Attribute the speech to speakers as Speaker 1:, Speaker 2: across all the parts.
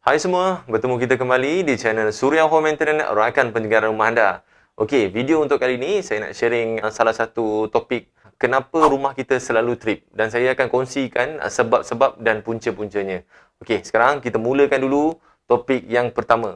Speaker 1: Hai semua, bertemu kita kembali di channel Surya Home Maintenance, rakan penjagaan rumah anda. Okey, video untuk kali ini saya nak sharing salah satu topik kenapa rumah kita selalu trip dan saya akan kongsikan sebab-sebab dan punca-puncanya. Okey, sekarang kita mulakan dulu topik yang pertama.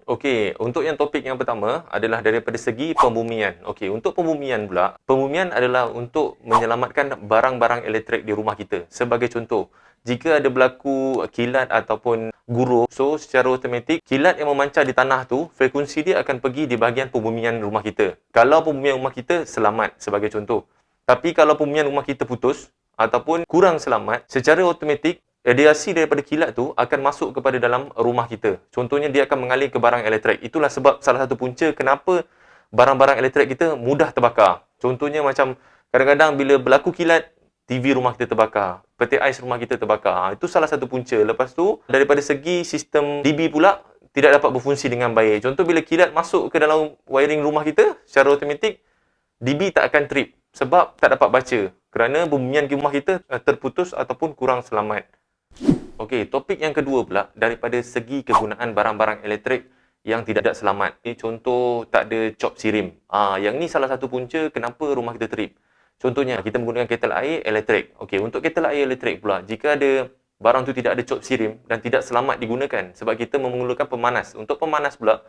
Speaker 1: Okey, untuk yang topik yang pertama adalah daripada segi pembumian. Okey, untuk pembumian pula, pembumian adalah untuk menyelamatkan barang-barang elektrik di rumah kita. Sebagai contoh, jika ada berlaku kilat ataupun guruh, so secara automatik kilat yang memancar di tanah tu, frekuensi dia akan pergi di bahagian pembumian rumah kita. Kalau pembumian rumah kita selamat sebagai contoh. Tapi kalau pembumian rumah kita putus ataupun kurang selamat, secara automatik radiasi daripada kilat tu akan masuk kepada dalam rumah kita. Contohnya dia akan mengalir ke barang elektrik. Itulah sebab salah satu punca kenapa barang-barang elektrik kita mudah terbakar. Contohnya macam kadang-kadang bila berlaku kilat, TV rumah kita terbakar, peti ais rumah kita terbakar. Itu salah satu punca. Lepas tu daripada segi sistem DB pula tidak dapat berfungsi dengan baik. Contoh bila kilat masuk ke dalam wiring rumah kita, secara automatik DB tak akan trip sebab tak dapat baca kerana pembumian rumah kita terputus ataupun kurang selamat. Okey, topik yang kedua pula daripada segi kegunaan barang-barang elektrik yang tidak selamat. Contoh tak ada cop sirim. Yang ni salah satu punca kenapa rumah kita trip. Contohnya kita menggunakan ketel air elektrik. Okey, untuk ketel air elektrik pula jika ada barang tu tidak ada cop sirim dan tidak selamat digunakan sebab kita memerlukan pemanas. Untuk pemanas pula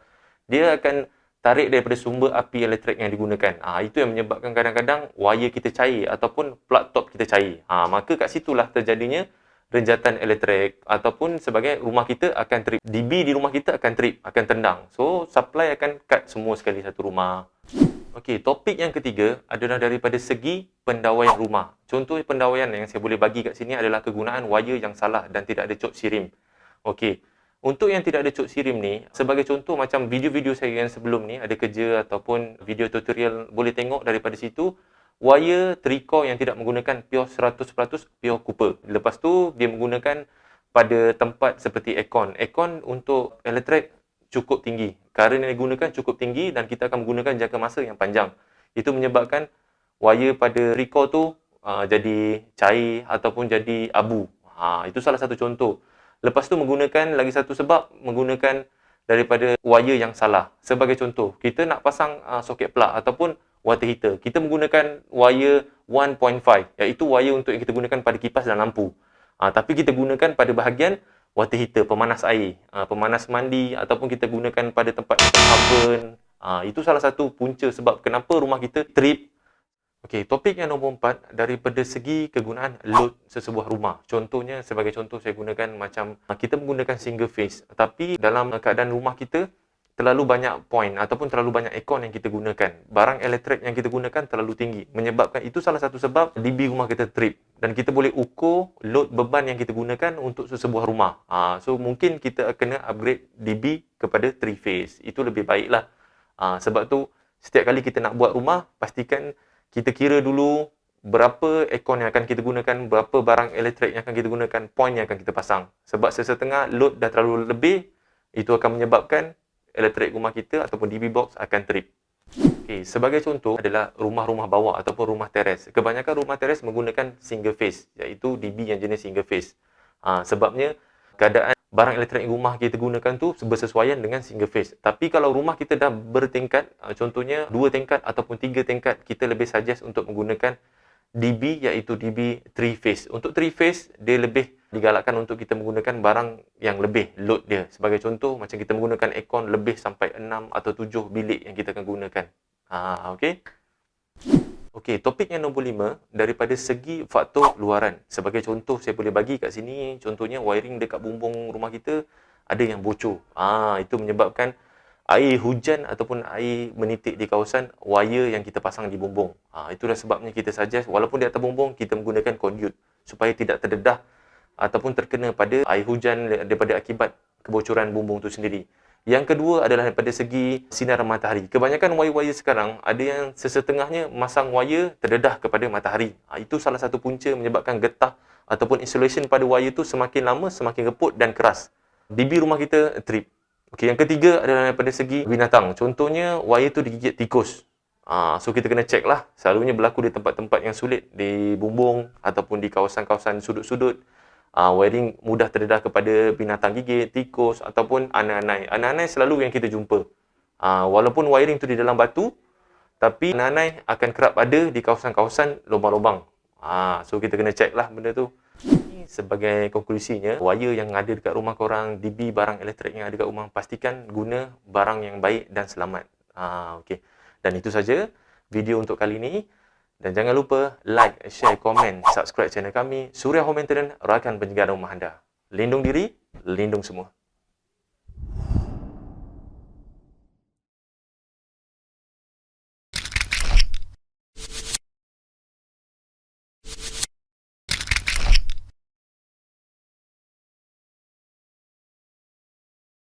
Speaker 1: dia akan tarik daripada sumber api elektrik yang digunakan. Itu yang menyebabkan kadang-kadang wire kita cair ataupun plug top kita cair. Maka kat situlah terjadinya renjatan elektrik ataupun sebagai rumah kita akan trip. DB di rumah kita akan trip, akan tendang. So, supply akan cut semua sekali satu rumah. Okey, topik yang ketiga adalah daripada segi pendawaian rumah. Contoh pendawaian yang saya boleh bagi kat sini adalah kegunaan wire yang salah dan tidak ada cop sirim. Okey, untuk yang tidak ada cop sirim ni, sebagai contoh macam video-video saya yang sebelum ni, ada kerja ataupun video tutorial boleh tengok daripada situ, wire tricor yang tidak menggunakan pure 100% pure copper. Lepas tu dia menggunakan pada tempat seperti aircon. Aircon untuk elektrik cukup tinggi. Current yang digunakan cukup tinggi dan kita akan menggunakan jangka masa yang panjang. Itu menyebabkan wire pada tricor tu jadi cair ataupun jadi abu. Itu salah satu contoh. Lepas tu menggunakan lagi satu sebab menggunakan daripada wire yang salah. Sebagai contoh, kita nak pasang soket plug ataupun water heater. Kita menggunakan wire 1.5 iaitu wire untuk yang kita gunakan pada kipas dan lampu. Tapi kita gunakan pada bahagian water heater, pemanas air, pemanas mandi ataupun kita gunakan pada tempat oven. Itu salah satu punca sebab kenapa rumah kita trip. Okey, topik yang nombor 4 daripada segi kegunaan load sesebuah rumah. Contohnya, sebagai contoh saya gunakan macam kita menggunakan single phase. Tapi dalam keadaan rumah kita terlalu banyak point ataupun terlalu banyak aircon yang kita gunakan. Barang elektrik yang kita gunakan terlalu tinggi. Menyebabkan itu salah satu sebab DB rumah kita trip. Dan kita boleh ukur load beban yang kita gunakan untuk sesebuah rumah. So, mungkin kita kena upgrade DB kepada 3 phase. Itu lebih baiklah. Sebab tu, setiap kali kita nak buat rumah, pastikan kita kira dulu berapa aircon yang akan kita gunakan, berapa barang elektrik yang akan kita gunakan, point yang akan kita pasang. Sebab sesetengah load dah terlalu lebih, itu akan menyebabkan elektrik rumah kita ataupun DB box akan trip. Okay, sebagai contoh adalah rumah-rumah bawah ataupun rumah teres. Kebanyakan rumah teres menggunakan single phase, iaitu DB yang jenis single phase. Sebabnya keadaan barang elektrik rumah kita gunakan tu bersesuaian dengan single phase. Tapi kalau rumah kita dah bertingkat, contohnya 2 tingkat ataupun 3 tingkat, kita lebih suggest untuk menggunakan DB iaitu DB 3 phase. Untuk 3 phase, dia lebih digalakkan untuk kita menggunakan barang yang lebih load dia. Sebagai contoh, macam kita menggunakan aircon lebih sampai 6 atau 7 bilik yang kita akan gunakan. Okey. Okey, topik yang nombor 5 daripada segi faktor luaran. Sebagai contoh saya boleh bagi kat sini, contohnya wiring dekat bumbung rumah kita ada yang bocor. Itu menyebabkan air hujan ataupun air menitik di kawasan wire yang kita pasang di bumbung. Itulah sebabnya kita suggest walaupun di atas bumbung kita menggunakan conduit supaya tidak terdedah ataupun terkena pada air hujan daripada akibat kebocoran bumbung itu sendiri. Yang kedua adalah daripada segi sinar matahari. Kebanyakan wire-wire sekarang ada yang sesetengahnya masang wire terdedah kepada matahari. Itu salah satu punca menyebabkan getah ataupun insulation pada wire itu semakin lama semakin reput dan keras. DB rumah kita trip. Okey, yang ketiga adalah daripada segi binatang. Contohnya wire itu digigit tikus. So kita kena check lah. Selalunya berlaku di tempat-tempat yang sulit, di bumbung ataupun di kawasan-kawasan sudut-sudut. wiring mudah terdedah kepada binatang gigit, tikus ataupun anai-anai. Anai-anai selalu yang kita jumpa. Walaupun wiring tu di dalam batu, tapi anai-anai akan kerap ada di kawasan-kawasan lubang-lubang. So kita kena check lah benda tu. Sebagai konklusinya, wire yang ada dekat rumah korang, DB barang elektrik yang ada dekat rumah, pastikan guna barang yang baik dan selamat. Okay. Dan itu saja video untuk kali ini. Dan jangan lupa like, share, komen, subscribe channel kami, Suria Home Maintenance, rakan penjagaan rumah anda. Lindung diri, lindung semua.